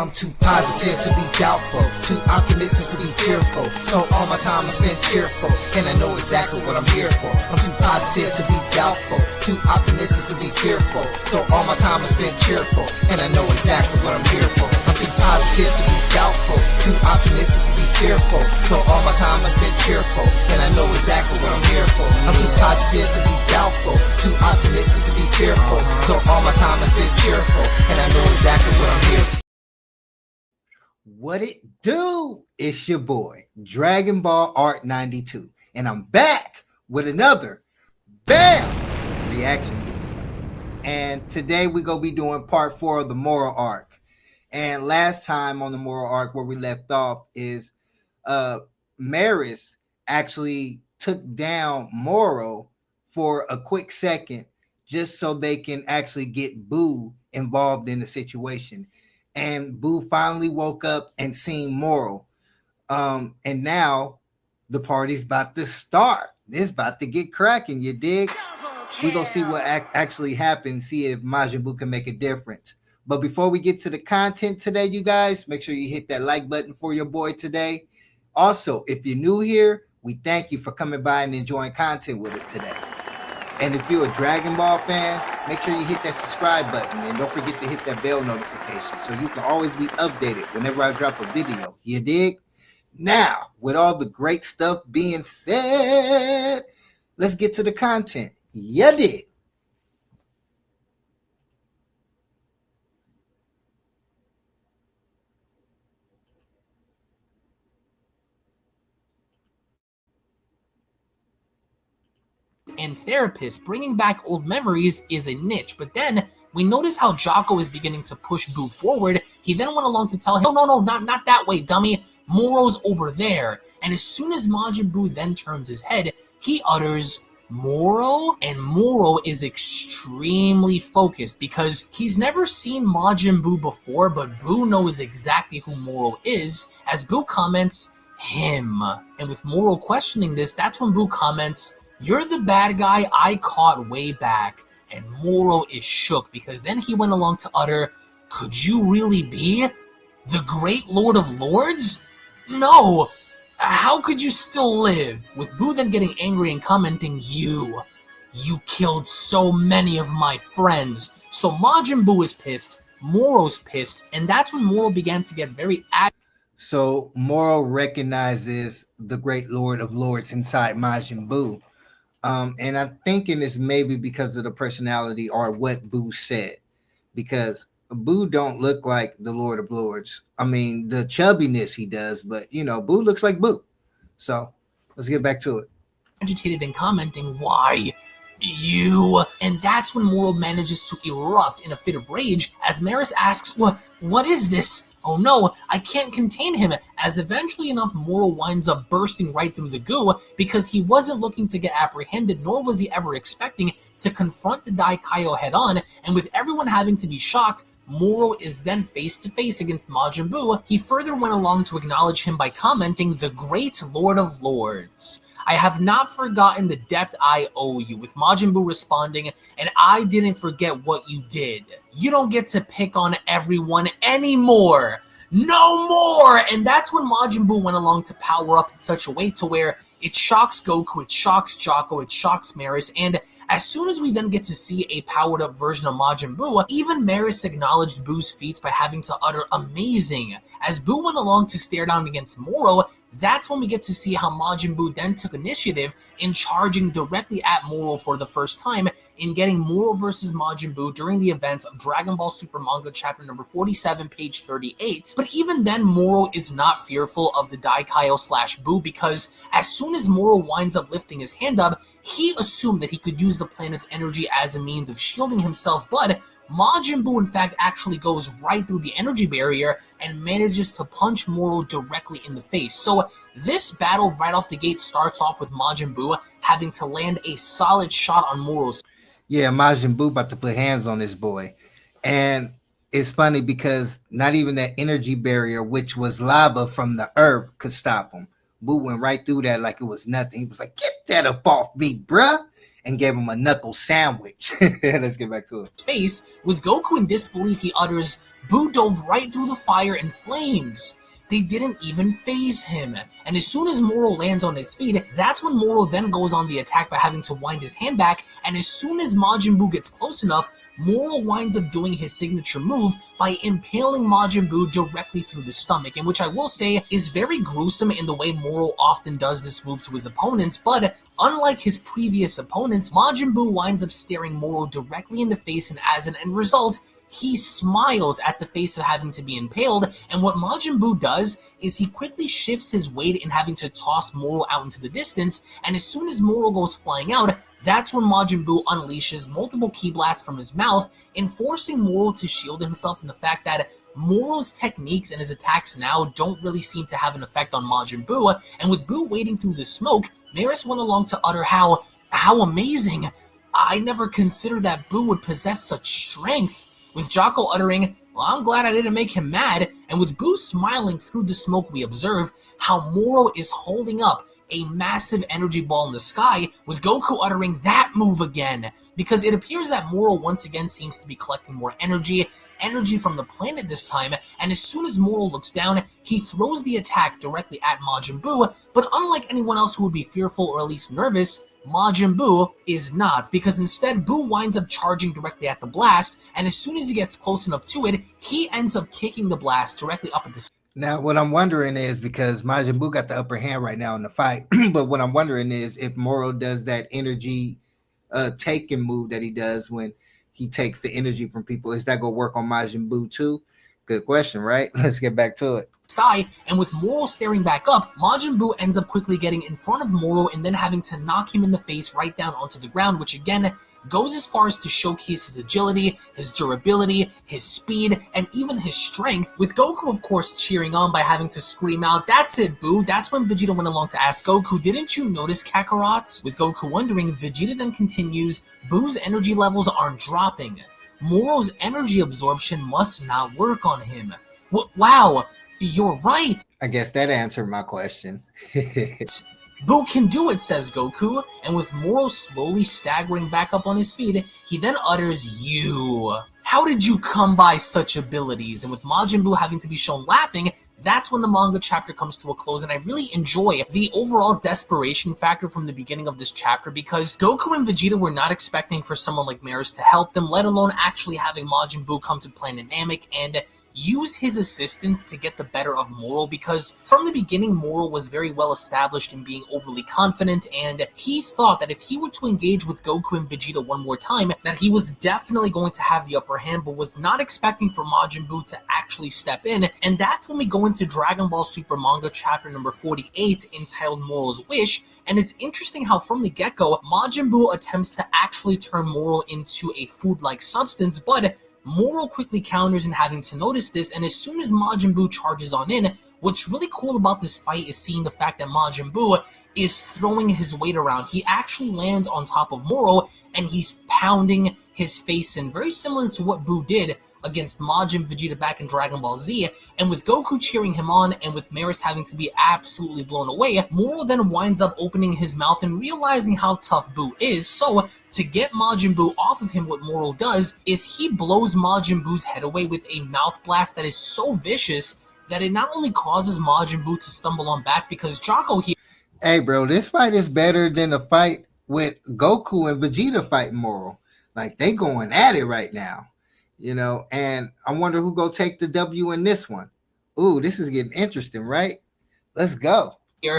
I'm too positive to be doubtful, too optimistic to be fearful. So all my time I spend cheerful, and I know exactly what I'm here for. I'm too positive to be doubtful, too optimistic to be fearful. So all my time I spend cheerful, and I know exactly what I'm here for. I'm too positive to be doubtful, too optimistic to be fearful. So all my time I spend cheerful, and I know exactly what I'm here for. I'm too positive to be doubtful, too optimistic to be fearful. So all my time I spend cheerful, and I know exactly what I'm here for. What it do? It's your boy, Dragon Ball Art 92. And I'm back with another BAM reaction video. And today we're going to be doing part 4 of the Moro arc. And last time on the Moro arc where we left off is Maris actually took down Moro for a quick second just so they can actually get Boo involved in the situation. And Boo finally woke up and seen Moro. And now the party's about to start. It's about to get cracking, you dig? We're going to see what actually happens, see if Majin Buu can make a difference. But before we get to the content today, you guys, make sure you hit that like button for your boy today. Also, if you're new here, we thank you for coming by and enjoying content with us today. And if you're a Dragon Ball fan, make sure you hit that subscribe button and don't forget to hit that bell notification so you can always be updated whenever I drop a video. You dig? Now, with all the great stuff being said, let's get to the content. You dig? And therapist, bringing back old memories is a niche. But then we notice how Jocko is beginning to push Boo forward. He then went along to tell him, no, not that way, dummy. Moro's over there. And as soon as Majin Buu then turns his head, he utters, Moro? And Moro is extremely focused because he's never seen Majin Buu before, but Buu knows exactly who Moro is, as Buu comments, him. And with Moro questioning this, that's when Buu comments, you're the bad guy I caught way back. And Moro is shook because then he went along to utter, could you really be the great Lord of Lords? No, how could you still live? With Buu then getting angry and commenting, you killed so many of my friends. So Majin Buu is pissed, Moro's pissed, and that's when Moro began to get very agitated. So Moro recognizes the great Lord of Lords inside Majin Buu. And I'm thinking it's maybe because of the personality or what Boo said, because Boo don't look like the Lord of Lords. I mean, the chubbiness he does, but you know, Boo looks like Boo. So let's get back to it. Agitated and commenting, why? You? And that's when Moro manages to erupt in a fit of rage as Maris asks, what is this? Oh no, I can't contain him, as eventually enough Moro winds up bursting right through the goo because he wasn't looking to get apprehended, nor was he ever expecting to confront the Daikaio head on, and with everyone having to be shocked, Moro is then face to face against Majin Buu. He further went along to acknowledge him by commenting, the great Lord of Lords. I have not forgotten the debt I owe you, with Majin Buu responding, and I didn't forget what you did. You don't get to pick on everyone anymore. No more! And that's when Majin Buu went along to power up in such a way to where it shocks Goku, it shocks Jocko, it shocks Maris, and as soon as we then get to see a powered up version of Majin Buu, even Maris acknowledged Buu's feats by having to utter amazing. As Buu went along to stare down against Moro, that's when we get to see how Majin Buu then took initiative in charging directly at Moro for the first time in getting Moro versus Majin Buu during the events of Dragon Ball Super Manga chapter number 47, page 38. But even then, Moro is not fearful of the Daikaio / Buu because as soon as Moro winds up lifting his hand up, he assumed that he could use the planet's energy as a means of shielding himself, but Majin Buu in fact actually goes right through the energy barrier and manages to punch Moro directly in the face. So this battle right off the gate starts off with Majin Buu having to land a solid shot on Moro's. Yeah, Majin Buu about to put hands on this boy. And it's funny because not even that energy barrier, which was lava from the earth, could stop him. Buu went right through that like it was nothing. He was like, get that up off me, bruh. and gave him a knuckle sandwich. Let's get back to it. Face, with Goku in disbelief, he utters, "Boo dove right through the fire and flames. They didn't even phase him." And as soon as Moro lands on his feet, that's when Moro then goes on the attack by having to wind his hand back, and as soon as Majin Buu gets close enough, Moro winds up doing his signature move by impaling Majin Buu directly through the stomach, and which I will say is very gruesome in the way Moro often does this move to his opponents, but unlike his previous opponents, Majin Buu winds up staring Moro directly in the face, and as an end result, he smiles at the face of having to be impaled, and what Majin Buu does is he quickly shifts his weight in having to toss Moro out into the distance, and as soon as Moro goes flying out, that's when Majin Buu unleashes multiple ki blasts from his mouth, enforcing Moro to shield himself from the fact that Moro's techniques and his attacks now don't really seem to have an effect on Majin Buu, and with Buu wading through the smoke, Maris went along to utter how amazing. I never considered that Buu would possess such strength. With Jocko uttering, "Well, I'm glad I didn't make him mad," and with Buu smiling through the smoke, we observe how Moro is holding up a massive energy ball in the sky, with Goku uttering that move again, because it appears that Moro once again seems to be collecting more energy from the planet this time, and as soon as Moro looks down, he throws the attack directly at Majin Buu, but unlike anyone else who would be fearful or at least nervous, Majin Buu is not, because instead Buu winds up charging directly at the blast, and as soon as he gets close enough to it, he ends up kicking the blast directly up at the Now, what I'm wondering is, because Majin Buu got the upper hand right now in the fight, but what I'm wondering is if Moro does that energy taking move that he does when he takes the energy from people, is that going to work on Majin Buu too? Good question, right? Let's get back to it. Sky, and with Moro staring back up, Majin Buu ends up quickly getting in front of Moro and then having to knock him in the face right down onto the ground, which again goes as far as to showcase his agility, his durability, his speed, and even his strength, with Goku of course cheering on by having to scream out, "That's it, Buu." That's when Vegeta went along to ask Goku, "Didn't you notice, Kakarot?" With Goku wondering, Vegeta then continues, "Buu's energy levels aren't dropping. Moro's energy absorption must not work on him." Wow, you're right. I guess that answered my question. Buu can do it, says Goku, and with Moro slowly staggering back up on his feet, he then utters, "You. How did you come by such abilities?" And with Majin Buu having to be shown laughing, that's when the manga chapter comes to a close, and I really enjoy the overall desperation factor from the beginning of this chapter, because Goku and Vegeta were not expecting for someone like Maris to help them, let alone actually having Majin Buu come to Planet Namek and use his assistance to get the better of Moro, because from the beginning Moro was very well established in being overly confident, and he thought that if he were to engage with Goku and Vegeta one more time, that he was definitely going to have the upper hand, but was not expecting for Majin Buu to actually step in, and that's when we go into Dragon Ball Super manga chapter number 48 entitled Moro's Wish, and it's interesting how from the get-go, Majin Buu attempts to actually turn Moro into a food-like substance, but Moro quickly counters in having to notice this, and as soon as Majin Buu charges on in, what's really cool about this fight is seeing the fact that Majin Buu is throwing his weight around. He actually lands on top of Moro, and he's pounding his face in, very similar to what Buu did against Majin Vegeta back in Dragon Ball Z, and with Goku cheering him on, and with Maris having to be absolutely blown away, Moro then winds up opening his mouth and realizing how tough Buu is, so to get Majin Buu off of him, what Moro does is he blows Majin Buu's head away with a mouth blast that is so vicious that it not only causes Majin Buu to stumble on back, because Jocko here... Hey, bro, this fight is better than the fight with Goku and Vegeta fighting Moro. Like, they going at it right now, you know, and I wonder who go take the W in this one. Ooh, this is getting interesting, right? Let's go.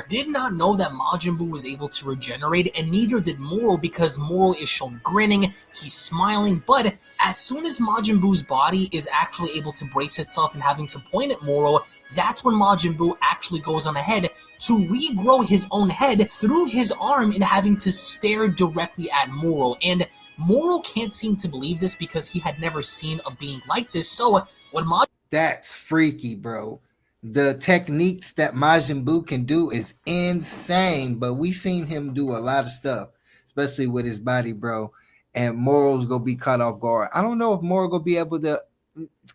Did not know that Majin Buu was able to regenerate, and neither did Moro, because Moro is shown grinning, he's smiling, but as soon as Majin Buu's body is actually able to brace itself and having to point at Moro, that's when Majin Buu actually goes on ahead to regrow his own head through his arm and having to stare directly at Moro, and Moro can't seem to believe this because he had never seen a being like this, so when Majin... That's freaky, bro. The techniques that Majin Buu can do is insane, but we seen him do a lot of stuff, especially with his body, bro. And Moro's gonna be caught off guard. I don't know if Moro gonna be able to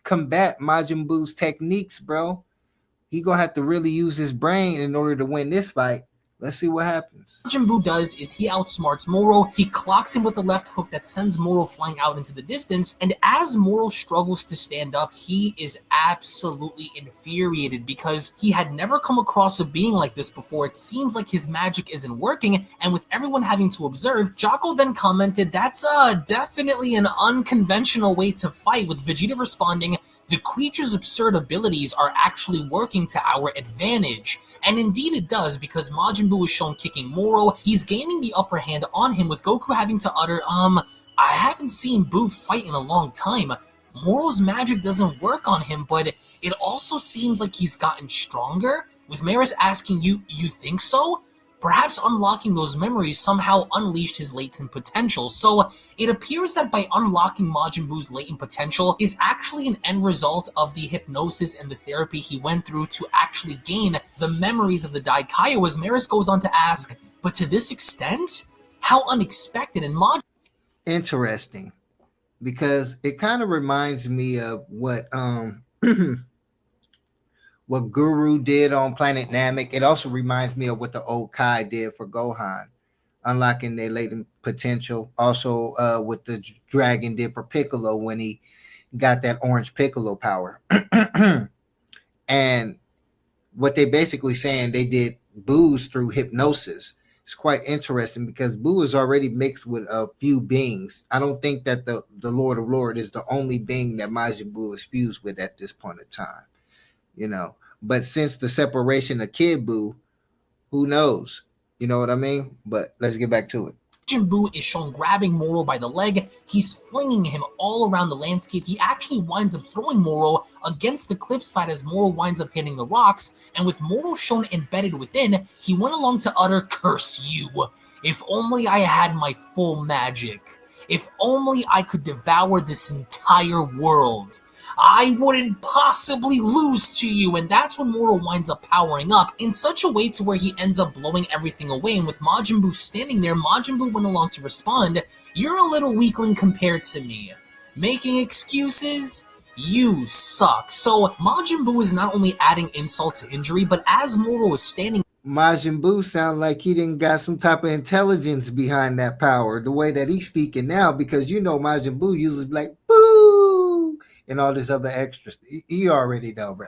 combat Majin Buu's techniques, bro. He gonna have to really use his brain in order to win this fight. Let's see what happens. Majin Buu does is he outsmarts Moro, he clocks him with the left hook that sends Moro flying out into the distance, and as Moro struggles to stand up, he is absolutely infuriated because he had never come across a being like this before. It seems like his magic isn't working, and with everyone having to observe, Jocko then commented, "That's definitely an unconventional way to fight," with Vegeta responding, "The creature's absurd abilities are actually working to our advantage." And indeed it does, because Majin Buu is shown kicking Moro. He's gaining the upper hand on him, with Goku having to utter, I haven't seen Buu fight in a long time. Moro's magic doesn't work on him, but it also seems like he's gotten stronger. With Maris asking, you think so? Perhaps unlocking those memories somehow unleashed his latent potential. So it appears that by unlocking Majin Buu's latent potential is actually an end result of the hypnosis and the therapy he went through to actually gain the memories of the Daikaio, as Maris goes on to ask, but to this extent? How unexpected. And Majin... Interesting, because it kind of reminds me of what what Guru did on Planet Namek. It also reminds me of what the old Kai did for Gohan, unlocking their latent potential. Also, what the Dragon did for Piccolo when he got that orange Piccolo power. And what they basically saying they did Boo's through hypnosis. It's quite interesting because Boo is already mixed with a few beings. I don't think that the Lord of Lord is the only being that Majin Buu is fused with at this point in time. But since the separation of Kid Buu, who knows? You know what I mean? But let's get back to it. Majin Buu is shown grabbing Moro by the leg. He's flinging him all around the landscape. He actually winds up throwing Moro against the cliffside as Moro winds up hitting the rocks, and with Moro shown embedded within, he went along to utter, "Curse you! If only I had my full magic. If only I could devour this entire world. I wouldn't possibly lose to you." And that's when Moro winds up powering up in such a way to where he ends up blowing everything away. And with Majin Buu standing there, Majin Buu went along to respond, "You're a little weakling compared to me. Making excuses? You suck." So Majin Buu is not only adding insult to injury, but as Moro is standing, Majin Buu sound like he didn't got some type of intelligence behind that power, the way that he's speaking now, because Majin Buu usually be like, "Boo!" and all this other extras. You already know, bro.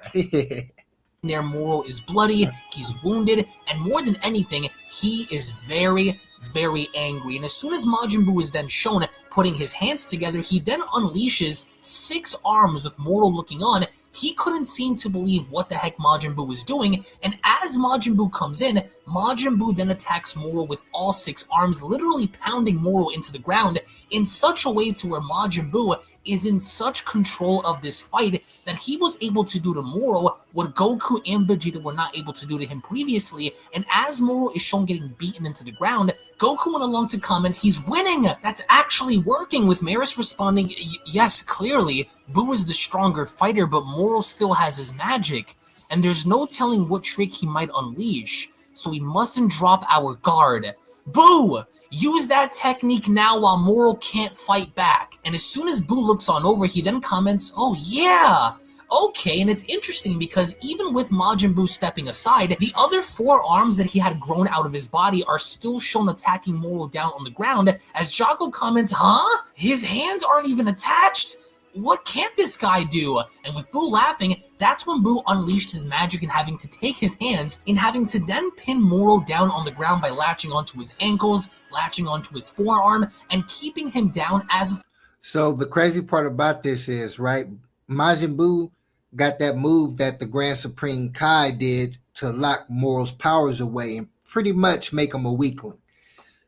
there, Moro is bloody, he's wounded, and more than anything, he is very, very angry. And as soon as Majin Buu is then shown putting his hands together, he then unleashes 6 arms with Moro looking on. He couldn't seem to believe what the heck Majin Buu was doing, and as Majin Buu comes in, Majin Buu then attacks Moro with all 6 arms, literally pounding Moro into the ground in such a way to where Majin Buu is in such control of this fight that he was able to do to Moro what Goku and Vegeta were not able to do to him previously. And as Moro is shown getting beaten into the ground, Goku went along to comment, "He's winning! That's actually working," with Maris responding, "Yes, clearly, Buu is the stronger fighter, but Moro still has his magic, and there's no telling what trick he might unleash, so we mustn't drop our guard. Buu, use that technique now while Moro can't fight back." And as soon as Buu looks on over, he then comments, "Oh yeah, okay." And it's interesting because even with Majin Buu stepping aside, the other 4 arms that he had grown out of his body are still shown attacking Moro down on the ground, as Jocko comments, "Huh? His hands aren't even attached? What can't this guy do?" And with Buu laughing, that's when Buu unleashed his magic and having to take his hands and having to then pin Moro down on the ground by latching onto his ankles, latching onto his forearm, and keeping him down as... So the crazy part about this is, right, Majin Buu got that move that the Grand Supreme Kai did to lock Moro's powers away and pretty much make him a weakling.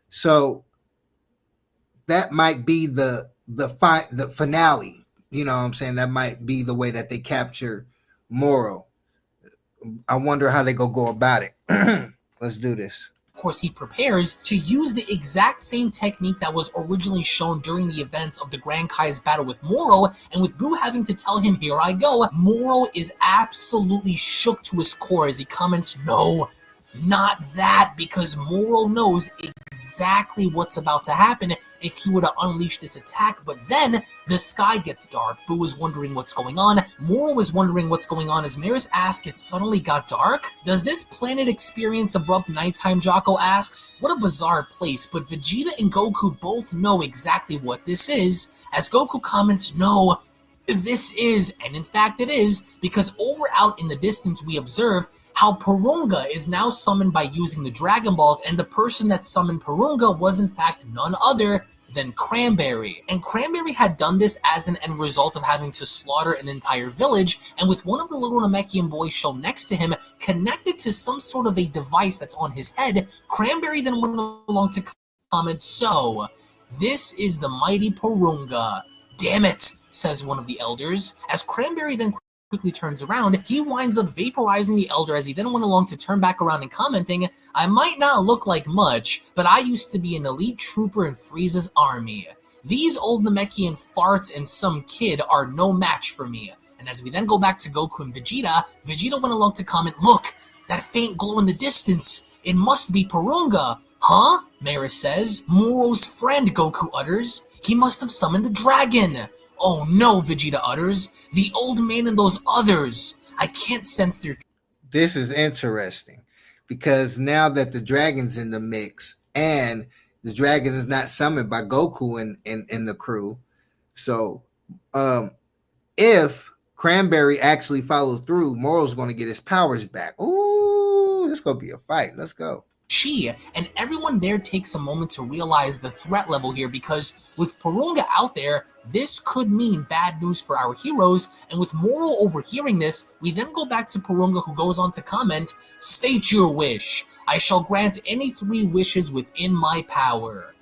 So that might be the finale. You know what I'm saying? That might be the way that they capture Moro. I wonder how they go about it. Let's do this. Of course, he prepares to use the exact same technique that was originally shown during the events of the Grand Kai's battle with Moro, and with Buu having to tell him, "Here I go," Moro is absolutely shook to his core as he comments, "No, Not that, because Moro knows exactly what's about to happen if he were to unleash this attack, but then the sky gets dark. Boo is wondering what's going on. Moro is wondering what's going on as Maris asks it suddenly got dark? Does this planet experience abrupt nighttime, Jocko asks? What a bizarre place, but Vegeta and Goku both know exactly what this is, as Goku comments, no, this is, and in fact it is, because over out in the distance we observe how Porunga is now summoned by using the Dragon Balls, and the person that summoned Porunga was in fact none other than Cranberry. And Cranberry had done this as an end result of having to slaughter an entire village, and with one of the little Namekian boys shown next to him, connected to some sort of a device that's on his head, Cranberry then went along to comment, so, this is the mighty Porunga. Damn it, says one of the elders. As Cranberry then quickly turns around, he winds up vaporizing the elder as he then went along to turn back around and commenting, I might not look like much, but I used to be an elite trooper in Frieza's army. These old Namekian farts and some kid are no match for me. And as we then go back to Goku and Vegeta, Vegeta went along to comment, look, that faint glow in the distance, it must be Porunga. Huh? Maris says. Moro's friend, Goku utters. He must have summoned the dragon. Oh no, Vegeta utters. The old man and those others. I can't sense their... This is interesting because now that the dragon's in the mix and the dragon is not summoned by Goku and the crew. So if Cranberry actually follows through, Moro's going to get his powers back. Ooh, this is going to be a fight. Let's go. Chi, and everyone there takes a moment to realize the threat level here, because with Porunga out there, this could mean bad news for our heroes, and with Moro overhearing this, we then go back to Porunga, who goes on to comment, state your wish. I shall grant any 3 wishes within my power.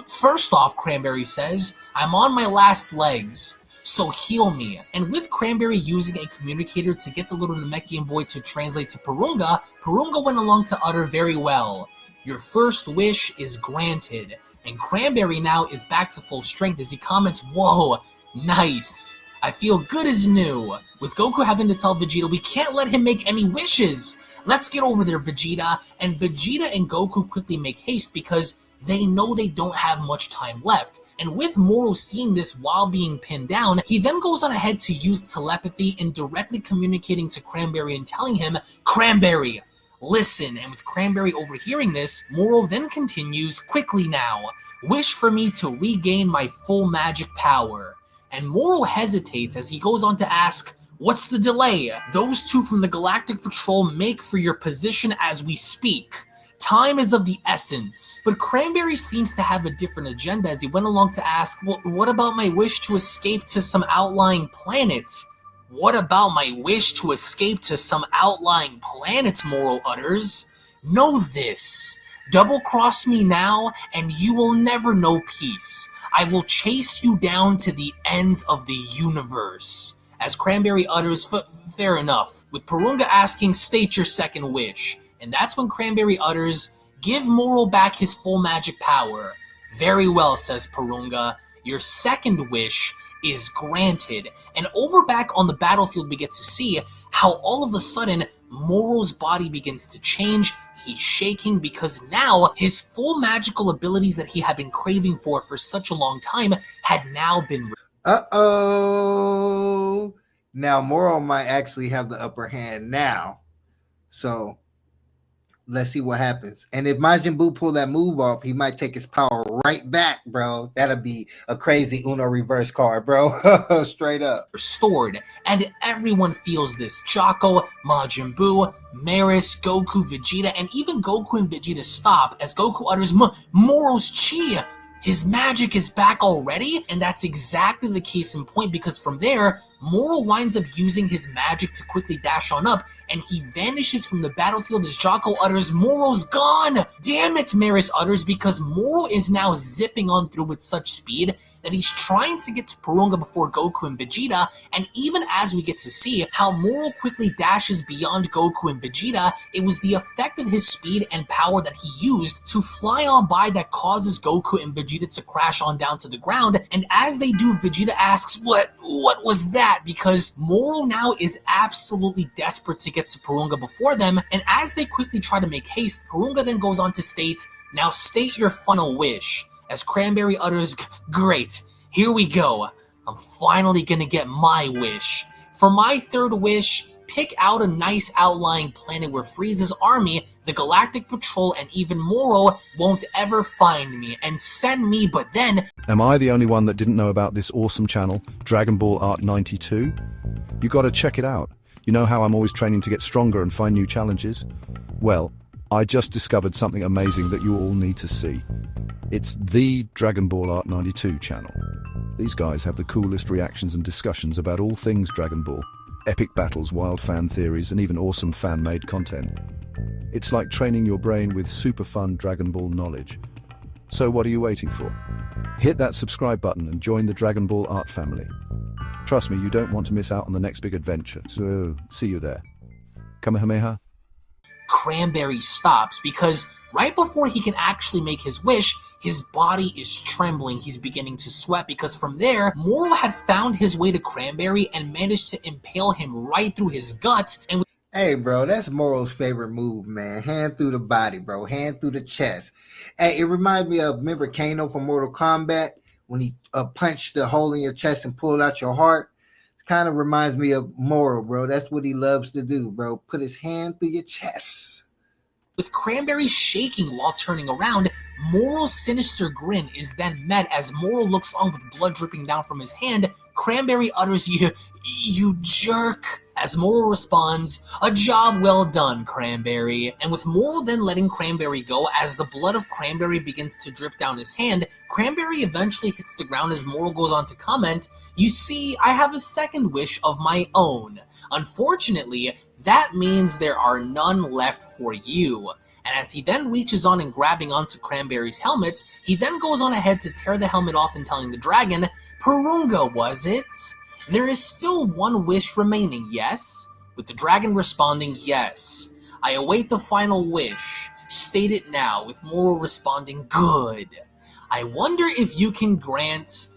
First off, Cranberry says, I'm on my last legs. So heal me. And with Cranberry using a communicator to get the little Namekian boy to translate to Porunga, Porunga went along to utter very well. Your first wish is granted. And Cranberry now is back to full strength as he comments, whoa, nice. I feel good as new. With Goku having to tell Vegeta, we can't let him make any wishes. Let's get over there, Vegeta. And Vegeta and Goku quickly make haste because they know they don't have much time left. And with Moro seeing this while being pinned down, he then goes on ahead to use telepathy and directly communicating to Cranberry and telling him, Cranberry, listen. And with Cranberry overhearing this, Moro then continues, quickly now, wish for me to regain my full magic power. And Moro hesitates as he goes on to ask, what's the delay? Those 2 from the Galactic Patrol make for your position as we speak. Time is of the essence. But Cranberry seems to have a different agenda as he went along to ask, what about my wish to escape to some outlying planets? What about my wish to escape to some outlying planets, Moro utters. Know this. Double-cross me now, and you will never know peace. I will chase you down to the ends of the universe. As Cranberry utters, fair enough, with Porunga asking, state your second wish. And that's when Cranberry utters, give Moro back his full magic power. Very well, says Porunga. Your second wish is granted. And over back on the battlefield, we get to see how all of a sudden, Moro's body begins to change. He's shaking because now his full magical abilities that he had been craving for such a long time had now been... Uh-oh. Now Moro might actually have the upper hand now. So let's see what happens. And if Majin Buu pull that move off, he might take his power right back, bro. That'll be a crazy Uno reverse card, bro. Straight up. Restored. And everyone feels this. Jocko, Majin Buu, Maris, Goku, Vegeta, and even Goku and Vegeta stop as Goku utters, Moro's chi! His magic is back already? And that's exactly the case in point, because from there, Moro winds up using his magic to quickly dash on up, and he vanishes from the battlefield as Jocko utters, Moro's gone! Damn it, Maris utters, because Moro is now zipping on through with such speed that he's trying to get to Porunga before Goku and Vegeta, and even as we get to see how Moro quickly dashes beyond Goku and Vegeta, it was the effect of his speed and power that he used to fly on by that causes Goku and Vegeta to crash on down to the ground, and as they do, Vegeta asks, What was that? that because Moro now is absolutely desperate to get to Porunga before them, and as they quickly try to make haste, Porunga then goes on to state, "Now state your final wish," as Cranberry utters, "Great, here we go. I'm finally gonna get my wish. For my third wish, pick out a nice outlying planet where Frieza's army, the Galactic Patrol, and even Moro won't ever find me, and send me, but then..." Am I the only one that didn't know about this awesome channel, Dragon Ball Art 92? You gotta check it out. You know how I'm always training to get stronger and find new challenges? Well, I just discovered something amazing that you all need to see. It's the Dragon Ball Art 92 channel. These guys have the coolest reactions and discussions about all things Dragon Ball. Epic battles, wild fan theories, and even awesome fan-made content. It's like training your brain with super fun Dragon Ball knowledge. So what are you waiting for? Hit that subscribe button and join the Dragon Ball Art family. Trust me, you don't want to miss out on the next big adventure, so see you there. Kamehameha. Cranberry stops because right before he can actually make his wish, his body is trembling. He's beginning to sweat because from there, Moro had found his way to Cranberry and managed to impale him right through his guts. And Hey, bro, that's Moro's favorite move, man. Hand through the body, bro. Hand through the chest. Hey, it reminds me of, remember Kano from Mortal Kombat? When he punched the hole in your chest and pulled out your heart? It kind of reminds me of Moro, bro. That's what he loves to do, bro. Put his hand through your chest. with Cranberry shaking while turning around, Moro's sinister grin is then met as Moro looks on with blood dripping down from his hand. Cranberry utters, You jerk!" As Moro responds, "A job well done, Cranberry." And with Moro then letting Cranberry go, as the blood of Cranberry begins to drip down his hand, Cranberry eventually hits the ground as Moro goes on to comment, "You see, I have a second wish of my own. Unfortunately, that means there are none left for you." And as he then reaches on and grabbing onto Cranberry's helmet, he then goes on ahead to tear the helmet off and telling the dragon, "Porunga, was it? There is still one wish remaining, yes?" With the dragon responding, "Yes. I await the final wish. State it now," with Moro responding, "Good. I wonder if you can grant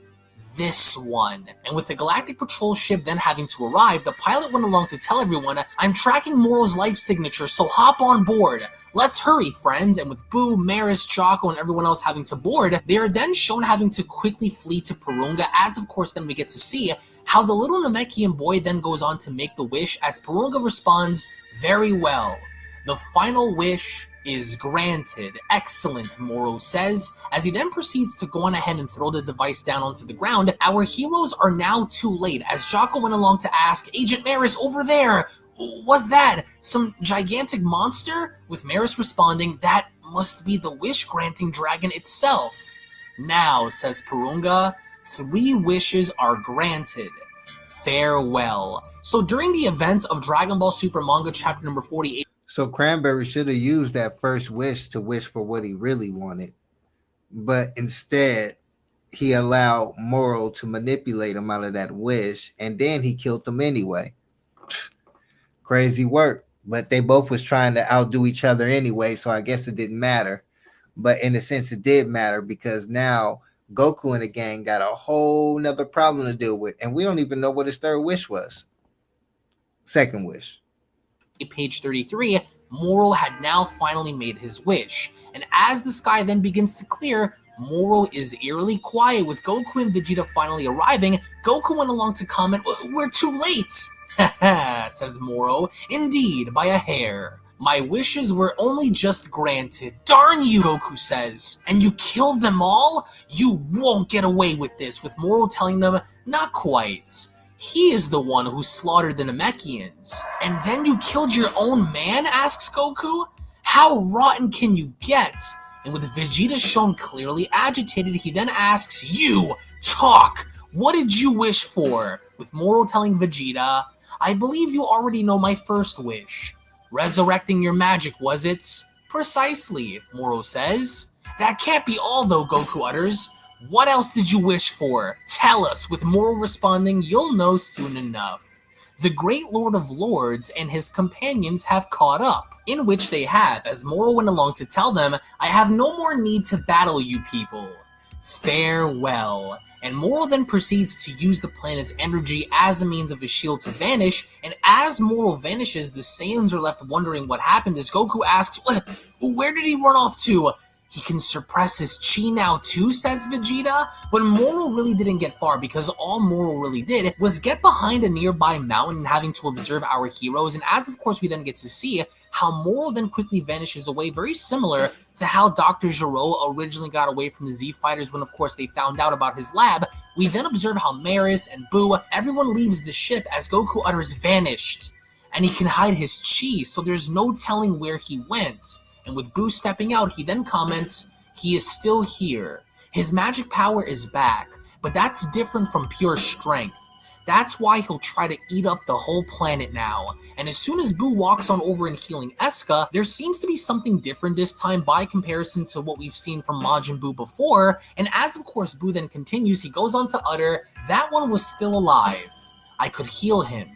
this one." And with the Galactic Patrol ship then having to arrive, the pilot went along to tell everyone, "I'm tracking Moro's life signature, so hop on board. Let's hurry, friends." And with Boo, Maris, Choco, and everyone else having to board, they are then shown having to quickly flee to Porunga, as of course then we get to see how the little Namekian boy then goes on to make the wish, as Porunga responds, "Very well. The final wish is granted. Excellent," Moro says, as he then proceeds to go on ahead and throw the device down onto the ground. Our heroes are now too late, as Jocko went along to ask, "Agent Maris, over there, was that some gigantic monster?" With Maris responding, "That must be the wish-granting dragon itself." "Now," says Porunga, "3 wishes are granted. Farewell." So during the events of Dragon Ball Super Manga chapter number 48, So Cranberry should have used that first wish to wish for what he really wanted. But instead, he allowed Moro to manipulate him out of that wish, and then he killed him anyway. Crazy work. But they both was trying to outdo each other anyway, so I guess it didn't matter. But in a sense, it did matter, because now Goku and the gang got a whole nother problem to deal with, and we don't even know what his third wish was. Second wish. page 33, Moro had now finally made his wish. And as the sky then begins to clear, Moro is eerily quiet. With Goku and Vegeta finally arriving, Goku went along to comment, "We're too late." "Haha," says Moro, "indeed, by a hair. My wishes were only just granted." "Darn you," Goku says, "and you killed them all? You won't get away with this." With Moro telling them, "Not quite. He is the one who slaughtered the Namekians." "And then you killed your own man?" asks Goku. "How rotten can you get?" And with Vegeta shown clearly agitated, he then asks, "You, talk! What did you wish for?" With Moro telling Vegeta, "I believe you already know my first wish. Resurrecting your magic, was it?" "Precisely," Moro says. "That can't be all though," Goku utters. "What else did you wish for? Tell us." With Moro responding, "You'll know soon enough. The great Lord of Lords and his companions have caught up." In which they have, as Moro went along to tell them, "I have no more need to battle you people. farewell. And Moro then proceeds to use the planet's energy as a means of his shield to vanish, and as Moro vanishes, the Saiyans are left wondering what happened as Goku asks, where did he run off to? He can suppress his chi now too, says Vegeta, but Moro really didn't get far because all Moro really did was get behind a nearby mountain and having to observe our heroes, and as of course we then get to see how Moro then quickly vanishes away, very similar to how Dr. Gero originally got away from the Z-Fighters when of course they found out about his lab. We then observe how Maris and Boo, everyone leaves the ship as Goku utters vanished, and he can hide his chi, so there's no telling where he went. And with Boo stepping out, he then comments, he is still here. His magic power is back, but that's different from pure strength. That's why he'll try to eat up the whole planet now. And as soon as Boo walks on over and healing Eska, there seems to be something different this time by comparison to what we've seen from Majin Buu before. And as of course Boo then continues, he goes on to utter, that one was still alive. I could heal him.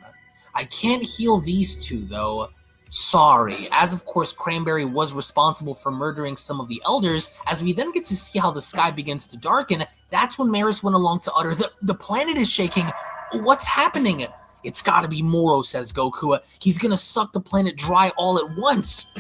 I can't heal these two though. Sorry, as of course Cranberry was responsible for murdering some of the elders. As we then get to see how the sky begins to darken, that's when Maris went along to utter, the planet is shaking. What's happening? It's gotta be Moro, says Goku. He's gonna suck the planet dry all at once.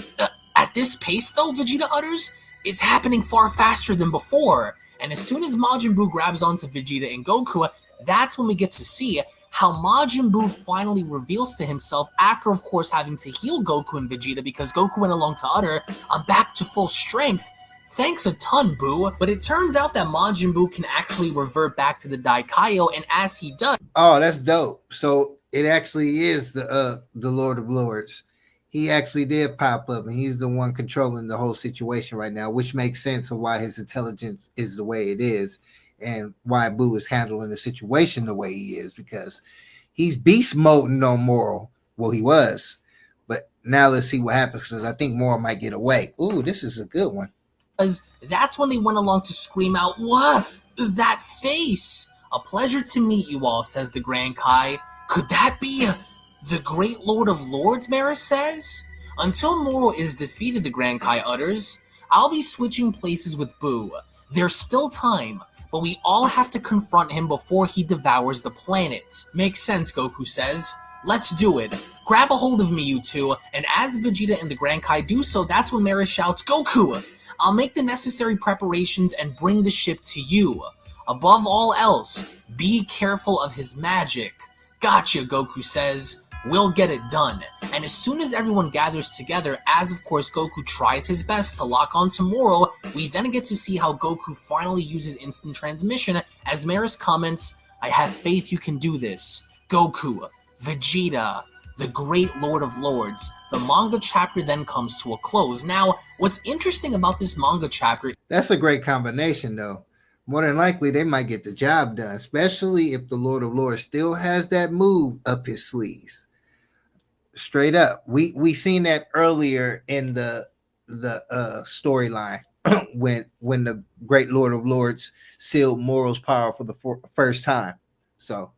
At this pace though, Vegeta utters, it's happening far faster than before. And as soon as Majin Buu grabs onto Vegeta and Goku, that's when we get to see how Majin Buu finally reveals to himself after, of course, having to heal Goku and Vegeta because Goku went along to utter, I'm back to full strength. Thanks a ton, Boo. But it turns out that Majin Buu can actually revert back to the Daikaio, and as he does... Oh, that's dope. So it actually is the Lord of Lords. He actually did pop up, and he's the one controlling the whole situation right now, which makes sense of why his intelligence is the way it is. And why Boo is handling the situation the way he is, because he's beast moding on Moro. Well, he was, but now let's see what happens, because I think Moro might get away. Ooh, this is a good one. That's when they went along to scream out, what? That face! A pleasure to meet you all, says the Grand Kai. Could that be the Great Lord of Lords, Maris says? Until Moro is defeated, the Grand Kai utters, I'll be switching places with Boo. There's still time. But we all have to confront him before he devours the planet. Makes sense, Goku says. Let's do it. Grab a hold of me, you two. And as Vegeta and the Grand Kai do so, that's when Maris shouts, Goku! I'll make the necessary preparations and bring the ship to you. Above all else, be careful of his magic. Gotcha, Goku says. We'll get it done. And as soon as everyone gathers together, as of course Goku tries his best to lock on to Moro, we then get to see how Goku finally uses instant transmission as Maris comments, I have faith you can do this. Goku, Vegeta, the Great Lord of Lords. The manga chapter then comes to a close. Now, what's interesting about this manga chapter... That's a great combination though. More than likely, they might get the job done, especially if the Lord of Lords still has that move up his sleeves. Straight up, we seen that earlier in the storyline when the Great Lord of Lords sealed Moro's power for the first time. So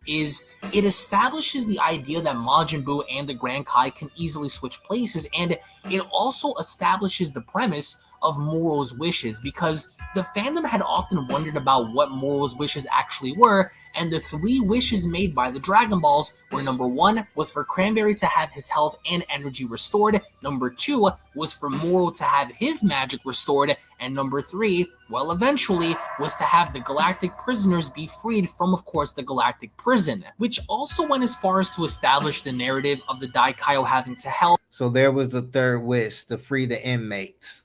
it establishes the idea that Majin Buu and the Grand Kai can easily switch places, and it also establishes the premise of Moro's wishes, because the fandom had often wondered about what Moro's wishes actually were, and the 3 wishes made by the Dragon Balls were number 1 was for Cranberry to have his health and energy restored, number 2 was for Moro to have his magic restored, and number 3, well eventually, was to have the galactic prisoners be freed from, of course, the galactic prison, which also went as far as to establish the narrative of the Daikaio having to help. So there was the 3rd wish, to free the inmates.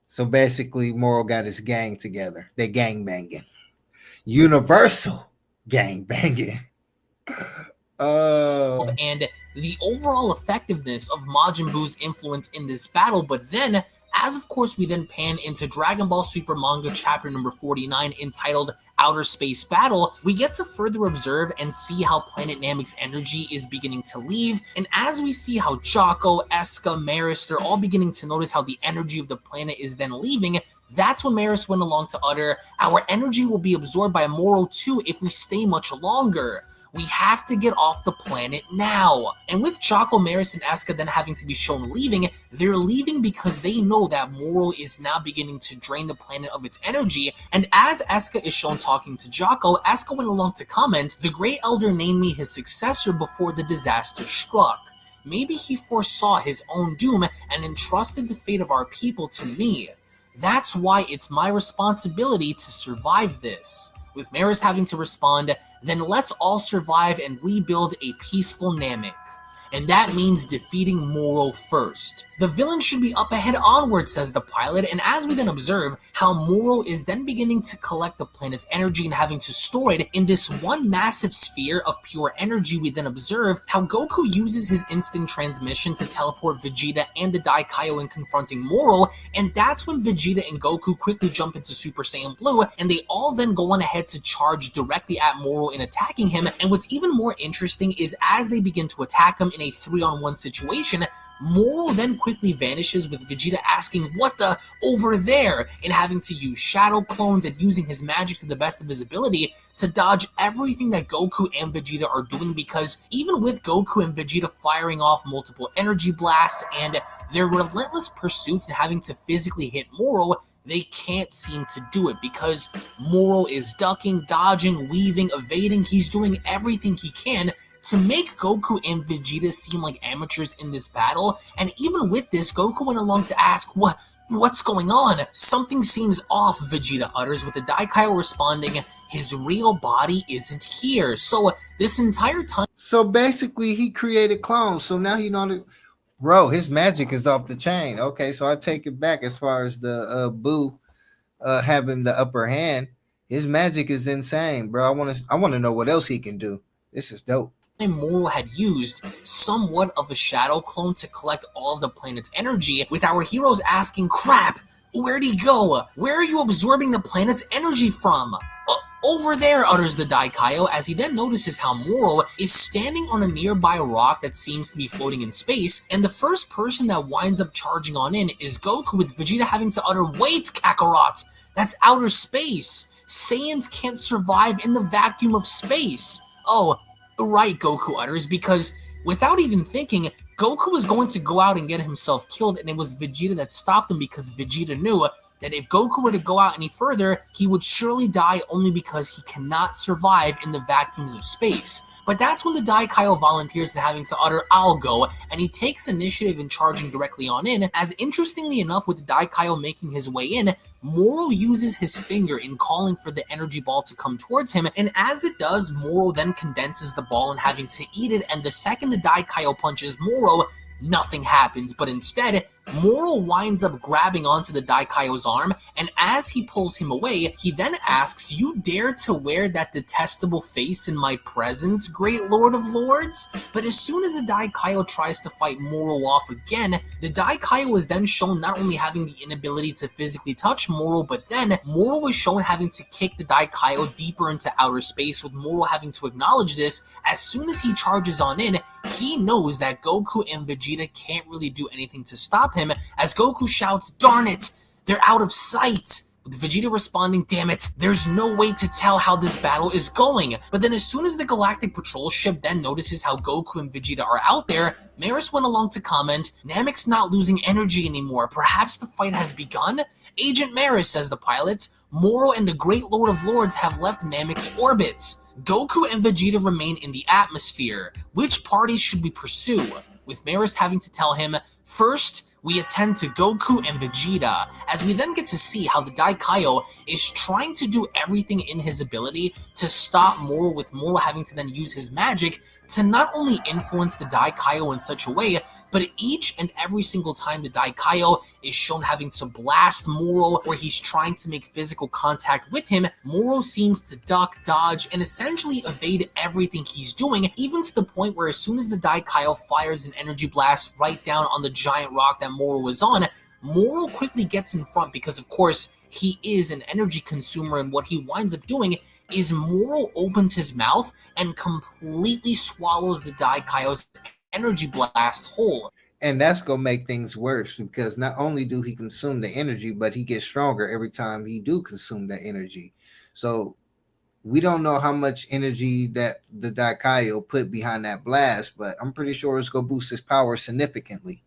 So basically, Moro got his gang together. They gang banging. Universal gang banging. And the overall effectiveness of Majin Buu's influence in this battle, but then, as of course we then pan into Dragon Ball Super manga chapter number 49 entitled Outer Space Battle, we get to further observe and see how Planet Namek's energy is beginning to leave, and as we see how Chaco, Eska, Maris, they're all beginning to notice how the energy of the planet is then leaving, That's when Maris went along to utter, our energy will be absorbed by Moro too if we stay much longer. We have to get off the planet now. And with Jocko, Maris, and Asuka then having to be shown leaving, they're leaving because they know that Moro is now beginning to drain the planet of its energy. And as Asuka is shown talking to Jocko, Asuka went along to comment, the Great Elder named me his successor before the disaster struck. Maybe he foresaw his own doom and entrusted the fate of our people to me. That's why it's my responsibility to survive this. With Maris having to respond, then let's all survive and rebuild a peaceful Namek. And that means defeating Moro first. The villain should be up ahead onward, says the pilot, and as we then observe how Moro is then beginning to collect the planet's energy and having to store it in this one massive sphere of pure energy, we then observe how Goku uses his instant transmission to teleport Vegeta and the Daikaio in confronting Moro, and that's when Vegeta and Goku quickly jump into Super Saiyan Blue, and they all then go on ahead to charge directly at Moro in attacking him. And what's even more interesting is as they begin to attack him in a 3-on-1 situation, Moro then quickly vanishes with Vegeta asking what the over there and having to use shadow clones and using his magic to the best of his ability to dodge everything that Goku and Vegeta are doing, because even with Goku and Vegeta firing off multiple energy blasts and their relentless pursuits and having to physically hit Moro, they can't seem to do it because Moro is ducking, dodging, weaving, evading. He's doing everything he can to make Goku and Vegeta seem like amateurs in this battle. And even with this, Goku went along to ask, what's going on? Something seems off, Vegeta utters, with the Daikaio responding, his real body isn't here. So this entire time... So basically, he created clones. So now he know that, bro, his magic is off the chain. Okay, so I take it back as far as the Boo having the upper hand. His magic is insane, bro. I want to know what else he can do. This is dope. Moro had used somewhat of a shadow clone to collect all of the planet's energy, with our heroes asking, crap, where'd he go? Where are you absorbing the planet's energy from? Over there, utters the Daikaio, as he then notices how Moro is standing on a nearby rock that seems to be floating in space, and the first person that winds up charging on in is Goku, with Vegeta having to utter, wait, Kakarot, that's outer space. Saiyans can't survive in the vacuum of space. Oh, right, Goku utters, because without even thinking, Goku was going to go out and get himself killed, and it was Vegeta that stopped him because Vegeta knew that if Goku were to go out any further, he would surely die only because he cannot survive in the vacuums of space. But that's when the Daikaio volunteers and having to utter, I'll go, and he takes initiative in charging directly on in, as interestingly enough, with the Daikaio making his way in, Moro uses his finger in calling for the energy ball to come towards him, and as it does, Moro then condenses the ball and having to eat it, and the second the Daikaio punches Moro, nothing happens, but instead, Moro winds up grabbing onto the Daikaio's arm, and as he pulls him away, he then asks, you dare to wear that detestable face in my presence, great Lord of Lords? But as soon as the Daikaio tries to fight Moro off again, the Daikaio is then shown not only having the inability to physically touch Moro, but then Moro is shown having to kick the Daikaio deeper into outer space, with Moro having to acknowledge this. As soon as he charges on in, he knows that Goku and Vegeta can't really do anything to stop him, as Goku shouts, darn it, they're out of sight, with Vegeta responding, damn it, there's no way to tell how this battle is going. But then as soon as the Galactic Patrol ship then notices how Goku and Vegeta are out there, Maris went along to comment, Namek's not losing energy anymore, perhaps the fight has begun? Agent Maris, says the pilot, Moro and the Great Lord of Lords have left Namek's orbits. Goku and Vegeta remain in the atmosphere. Which parties should we pursue? With Maris having to tell him, first, we attend to Goku and Vegeta, as we then get to see how the Daikaio is trying to do everything in his ability to stop Moro, with Moro having to then use his magic to not only influence the Daikaio in such a way, but each and every single time the Daikaio is shown having to blast Moro, where he's trying to make physical contact with him, Moro seems to duck, dodge, and essentially evade everything he's doing, even to the point where as soon as the Daikaio fires an energy blast right down on the giant rock that Moro was on, Moro quickly gets in front because, of course, he is an energy consumer, and what he winds up doing is Moro opens his mouth and completely swallows the Daikaio's energy blast whole. And that's gonna make things worse because not only do he consume the energy, but he gets stronger every time he do consume that energy. So we don't know how much energy that the Daikaio put behind that blast, but I'm pretty sure it's gonna boost his power significantly.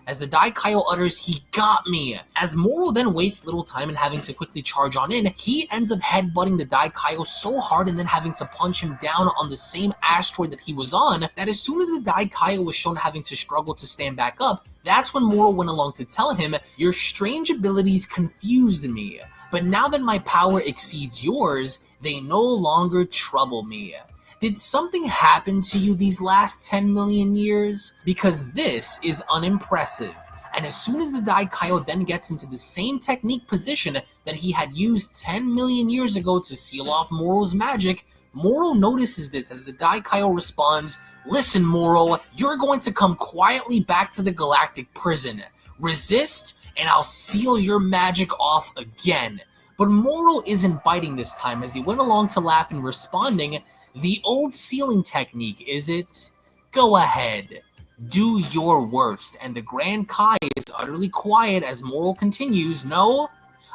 As the Daikaio utters, "He got me!" As Moro then wastes little time in having to quickly charge on in, he ends up headbutting the Daikaio so hard and then having to punch him down on the same asteroid that he was on, that as soon as the Daikaio was shown having to struggle to stand back up, that's when Moro went along to tell him, "Your strange abilities confused me, but now that my power exceeds yours, they no longer trouble me." Did something happen to you these last 10 million years? Because this is unimpressive. And as soon as the Daikaio then gets into the same technique position that he had used 10 million years ago to seal off Moro's magic, Moro notices this as the Daikaio responds, "Listen, Moro, you're going to come quietly back to the galactic prison. Resist, and I'll seal your magic off again." But Moro isn't biting this time, as he went along to laugh and responding, "The old sealing technique, is it? Go ahead. Do your worst." And the Grand Kai is utterly quiet as Moro continues, "No?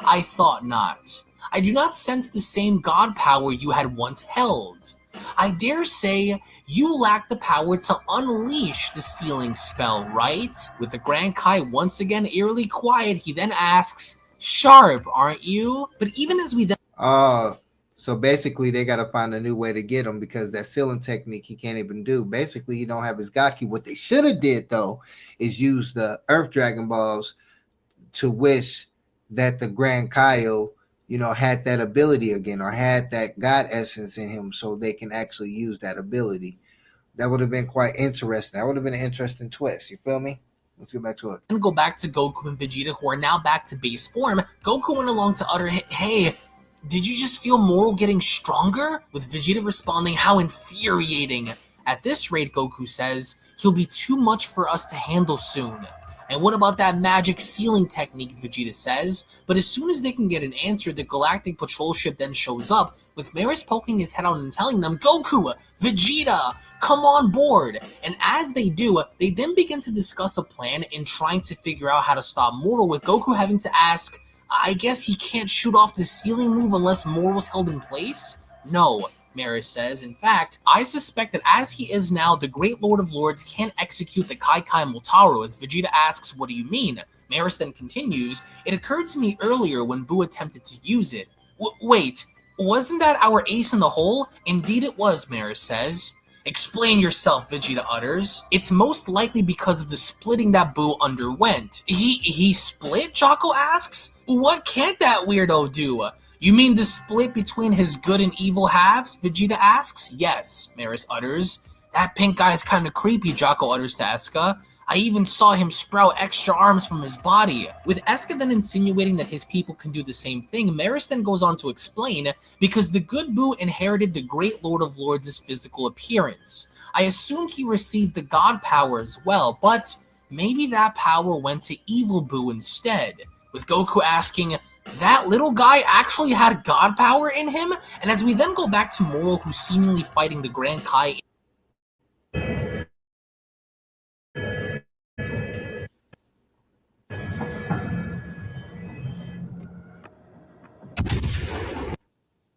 I thought not. I do not sense the same god power you had once held. I dare say you lack the power to unleash the sealing spell, right?" With the Grand Kai once again eerily quiet, he then asks, "Sharp, aren't you?" But even as we then So basically they gotta find a new way to get him because that sealing technique he can't even do. Basically, he don't have his Gaki. What they should have did though is use the Earth Dragon Balls to wish that the Grand Kaio, had that ability again or had that God essence in him so they can actually use that ability. That would have been quite interesting. That would have been an interesting twist. You feel me? Let's get back to it. go back to Goku and Vegeta, who are now back to base form. Goku went along to utter, "Hey, did you just feel Moro getting stronger?" With Vegeta responding, "How infuriating." At this rate, Goku says, "He'll be too much for us to handle soon." "And what about that magic sealing technique?" Vegeta says. But as soon as they can get an answer, the Galactic Patrol ship then shows up, with Maris poking his head out and telling them, "Goku, Vegeta, come on board." And as they do, they then begin to discuss a plan in trying to figure out how to stop Moro, with Goku having to ask, "I guess he can't shoot off the sealing move unless Moro's held in place?" "No," Maris says. "In fact, I suspect that as he is now, the Great Lord of Lords can't execute the Kai Kai Motaro." As Vegeta asks, "What do you mean?" Maris then continues, "It occurred to me earlier when Buu attempted to use it." Wait, wasn't that our ace in the hole?" "Indeed it was," Maris says. "Explain yourself," Vegeta utters. "It's most likely because of the splitting that Buu underwent." He split?" Jocko asks. "What can't that weirdo do?" "You mean the split between his good and evil halves?" Vegeta asks. "Yes," Maris utters. "That pink guy's kinda creepy," Jocko utters to Eska. "I even saw him sprout extra arms from his body." With Eska then insinuating that his people can do the same thing, Maris then goes on to explain, "Because the good Buu inherited the Great Lord of Lords' physical appearance. I assumed he received the god power as well, but maybe that power went to evil Buu instead." With Goku asking, "That little guy actually had god power in him?" And as we then go back to Moro, who's seemingly fighting the Grand Kai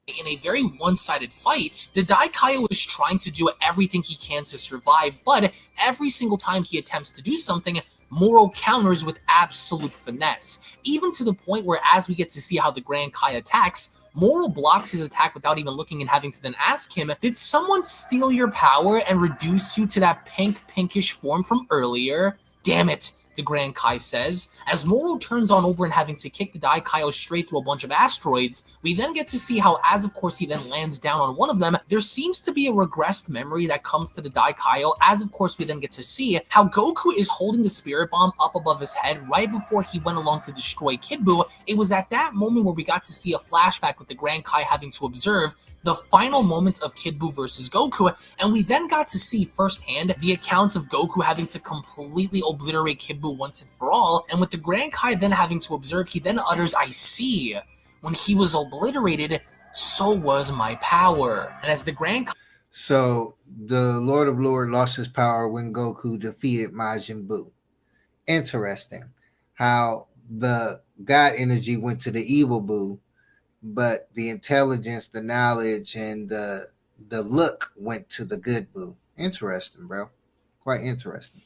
in a very one-sided fight, the Daikaio is trying to do everything he can to survive, but every single time he attempts to do something, Moro counters with absolute finesse, even to the point where, as we get to see how the Grand Kai attacks, Moro blocks his attack without even looking and having to then ask him, "Did someone steal your power and reduce you to that pinkish form from earlier?" "Damn it," the Grand Kai says. As Moro turns on over and having to kick the Daikaio straight through a bunch of asteroids, we then get to see how, as of course he then lands down on one of them, there seems to be a regressed memory that comes to the Daikaio, as of course we then get to see how Goku is holding the Spirit Bomb up above his head right before he went along to destroy Kid Buu. It was at that moment where we got to see a flashback with the Grand Kai having to observe the final moments of Kid Buu versus Goku, and we then got to see firsthand the accounts of Goku having to completely obliterate Kid Buu once and for all, and with the Grand Kai then having to observe, he then utters, "I see. When he was obliterated, so was my power." And as the Grand Kai So the Lord of Lord lost his power when Goku defeated Majin Buu. Interesting how the God energy went to the evil Buu, but the intelligence, the knowledge, and the look went to the good Buu. Interesting, bro. Quite interesting.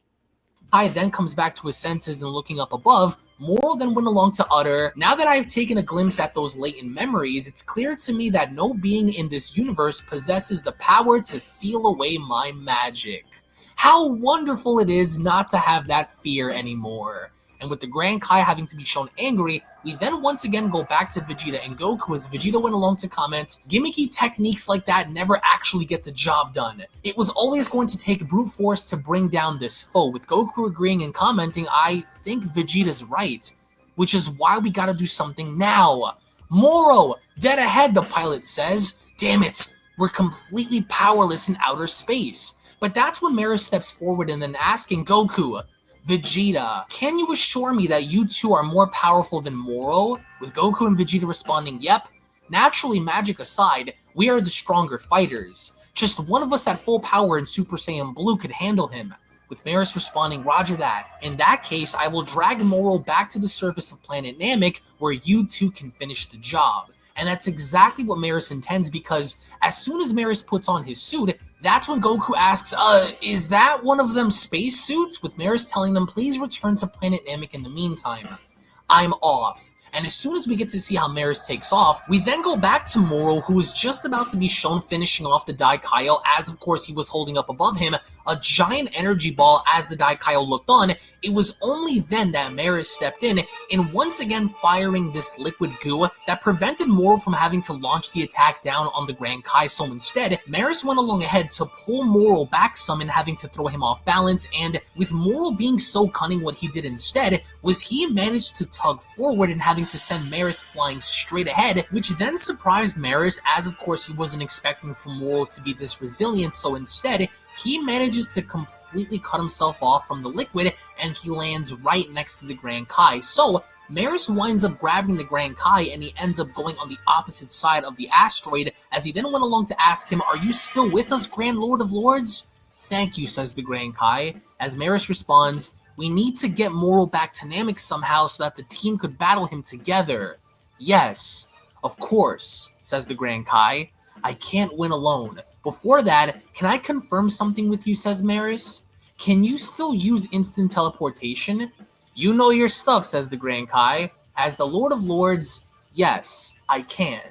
Kai then comes back to his senses and looking up above, Moro then went along to utter, "Now that I've taken a glimpse at those latent memories, it's clear to me that no being in this universe possesses the power to seal away my magic. How wonderful it is not to have that fear anymore." And with the Grand Kai having to be shown angry, we then once again go back to Vegeta and Goku as Vegeta went along to comment, "Gimmicky techniques like that never actually get the job done. It was always going to take brute force to bring down this foe," with Goku agreeing and commenting, "I think Vegeta's right, which is why we gotta do something now." "Moro, dead ahead," the pilot says. "Damn it, we're completely powerless in outer space." But that's when Mara steps forward and then asking Goku, "Vegeta, can you assure me that you two are more powerful than Moro?" With Goku and Vegeta responding, "Yep. Naturally, magic aside, we are the stronger fighters. Just one of us at full power in Super Saiyan Blue could handle him." With Maris responding, "Roger that. In that case, I will drag Moro back to the surface of planet Namek where you two can finish the job." And that's exactly what Maris intends, because as soon as Maris puts on his suit, that's when Goku asks, "Is that one of them space suits?" With Maris telling them, "Please return to planet Namek in the meantime. I'm off." And as soon as we get to see how Maris takes off, we then go back to Moro, who is just about to be shown finishing off the Daikaio, as of course he was holding up above him a giant energy ball as the Daikaio looked on. It was only then that Maris stepped in once again firing this liquid goo that prevented Moro from having to launch the attack down on the Grand Kai. So instead, Maris went along ahead to pull Moro back some and having to throw him off balance, and with Moro being so cunning, what he did instead was he managed to tug forward and having to send Maris flying straight ahead, which then surprised Maris, as of course he wasn't expecting for Moro to be this resilient. So instead, he manages to completely cut himself off from the liquid and he lands right next to the Grand Kai. So Maris winds up grabbing the Grand Kai and he ends up going on the opposite side of the asteroid, as he then went along to ask him, "Are you still with us, Grand Lord of Lords?" "Thank you," says the Grand Kai, as Maris responds, "We need to get Moro back to Namek somehow so that the team could battle him together." "Yes, of course," says the Grand Kai. "I can't win alone. Before that, can I confirm something with you," says Maris. "Can you still use instant teleportation?" "You know your stuff," says the Grand Kai. "As the Lord of Lords, yes, I can."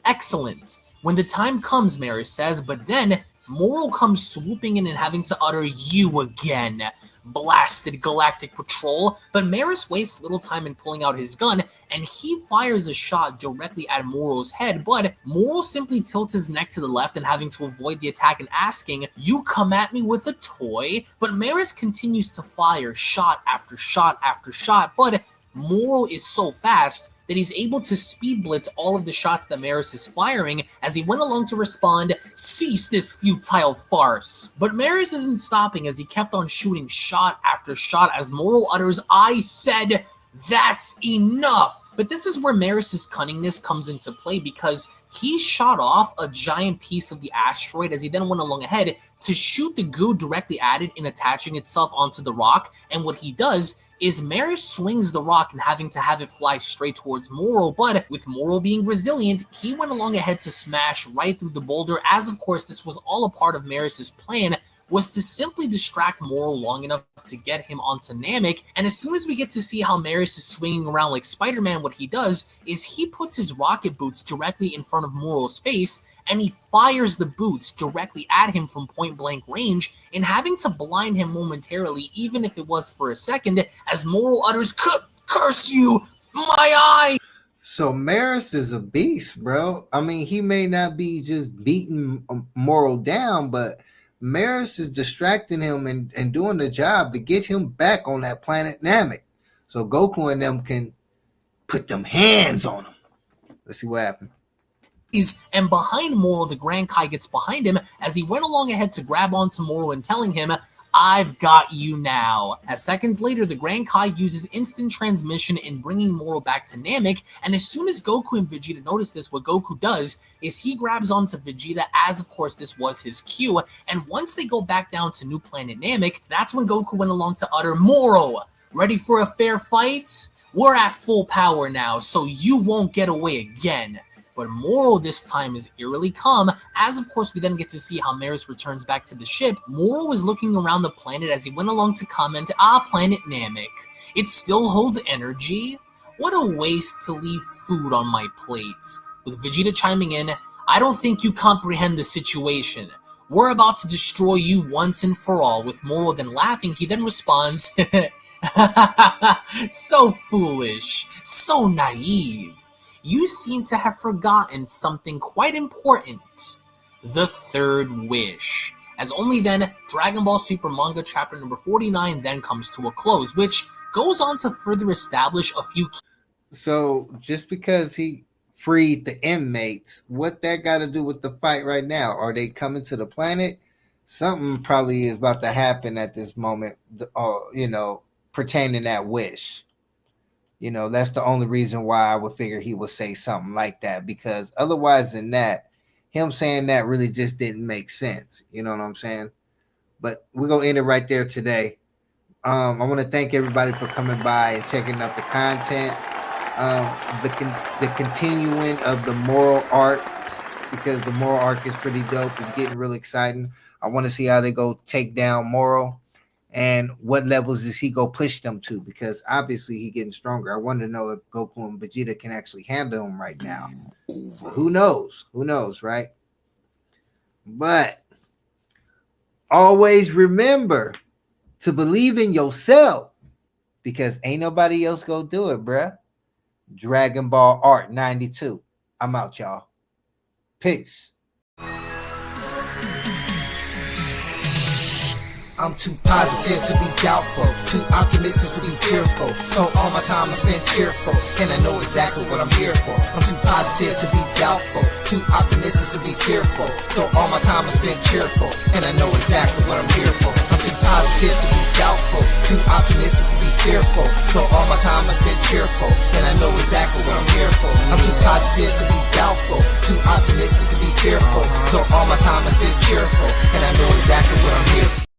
"Excellent. When the time comes," Maris says, but then Moro comes swooping in and having to utter, "You again, blasted Galactic Patrol," but Maris wastes little time in pulling out his gun, and he fires a shot directly at Moro's head, but Moro simply tilts his neck to the left and having to avoid the attack and asking, "You come at me with a toy?" But Maris continues to fire shot after shot after shot, but Moro is so fast that he's able to speed blitz all of the shots that Maris is firing, as he went along to respond, "Cease this futile farce." But Maris isn't stopping, as he kept on shooting shot after shot as Moro utters, "I said that's enough." But this is where Maris's cunningness comes into play, because he shot off a giant piece of the asteroid as he then went along ahead to shoot the goo directly at it in attaching itself onto the rock. And what he does is Maris swings the rock and having to have it fly straight towards Moro, but with Moro being resilient, he went along ahead to smash right through the boulder, as of course this was all a part of Maris's plan, was to simply distract Moro long enough to get him onto Namek. And as soon as we get to see how Maris is swinging around like Spider-Man, what he does is he puts his rocket boots directly in front of Moro's face, and he fires the boots directly at him from point-blank range, and having to blind him momentarily, even if it was for a second, as Moro utters, "Curse you, my eye!" So Maris is a beast, bro. I mean, he may not be just beating Moro down, but Maris is distracting him and doing the job to get him back on that planet Namek, so Goku and them can put them hands on him. Let's see what happens. And behind Moro, the Grand Kai gets behind him as he went along ahead to grab onto Moro and telling him, I've got you now. As seconds later, the Grand Kai uses instant transmission in bringing Moro back to Namek, and as soon as Goku and Vegeta notice this, what Goku does is he grabs onto Vegeta, as of course this was his cue, and once they go back down to New Planet Namek, that's when Goku went along to utter, "Moro, ready for a fair fight? We're at full power now, so you won't get away again." But Moro this time is eerily calm, as of course we then get to see how Maris returns back to the ship. Moro was looking around the planet as he went along to comment, Planet Namek. It still holds energy? What a waste to leave food on my plate. With Vegeta chiming in, I don't think you comprehend the situation. We're about to destroy you once and for all. With Moro then laughing, he then responds, so foolish, so naive. You seem to have forgotten something quite important. The third wish. As only then, Dragon Ball Super Manga chapter number 49 then comes to a close, which goes on to further establish a few key. So just because he freed the inmates, what that got to do with the fight right now? Are they coming to the planet? Something probably is about to happen at this moment, pertaining to that wish. That's the only reason why I would figure he would say something like that, because otherwise than that, him saying that really just didn't make sense. You know what I'm saying? But we're going to end it right there today. I want to thank everybody for coming by and checking out the content. The continuing of the Moro arc, because the Moro arc is pretty dope. It's getting really exciting. I want to see how they go take down Moro. And what levels does he go push them to? Because obviously he's getting stronger. I want to know if Goku and Vegeta can actually handle him right now. Who knows? Who knows, right? But always remember to believe in yourself, because ain't nobody else gonna do it, bruh. Dragon Ball Art 92. I'm out, y'all. Peace. I'm too positive to be doubtful, too optimistic to be fearful. So all my time I spend cheerful, and I know exactly what I'm here for. I'm too positive to be doubtful, too optimistic to be fearful. So all my time I spend cheerful, and I know exactly what I'm here for. I'm too positive to be doubtful, too optimistic to be fearful. So all my time I spend cheerful, and I know exactly what I'm here for. I'm too positive to be doubtful, too optimistic to be fearful. So all my time I spend cheerful, and I know exactly what I'm here for.